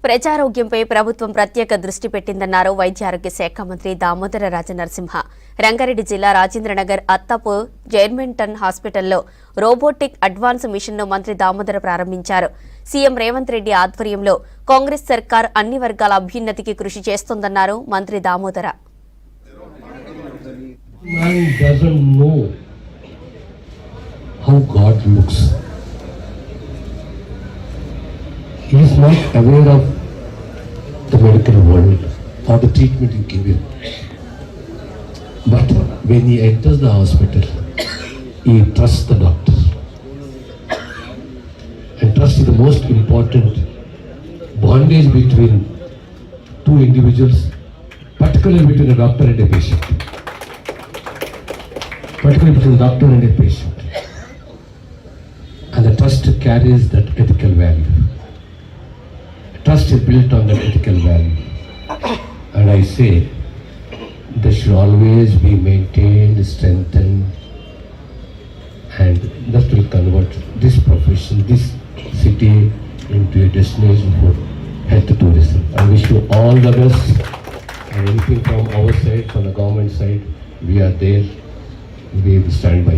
ప్రజారోగ్యంపై ప్రభుత్వం ప్రత్యేక దృష్టి పెట్టిందన్నారు వైద్య ఆరోగ్య శాఖ మంత్రి దామోదర రాజనరసింహ. రంగారెడ్డి జిల్లా రాజేంద్రనగర్ అత్తాపూర్ జెర్మెంటన్ హాస్పిటల్లో రోబోటిక్ అడ్వాన్స్ మిషన్ను మంత్రి దామోదర ప్రారంభించారు. సీఎం రేవంత్ రెడ్డి ఆధ్వర్యంలో కాంగ్రెస్ సర్కార్ అన్ని వర్గాల అభ్యున్నతికి కృషి చేస్తోందన్నారు మంత్రి Damodara. He is not aware of the medical world or the treatment you give him. But when he enters the hospital, he trusts the doctor. And trust is the most important bondage between two individuals, particularly between a doctor and a patient. Particularly between a doctor and a patient. And the trust carries that ethical value. Trust is built on that ethical value. And I say, they should always be maintained, strengthened, and that will convert this profession, this city into a destination for health tourism. I wish you all the best. And anything from our side, from the government side, we are there. We will stand by.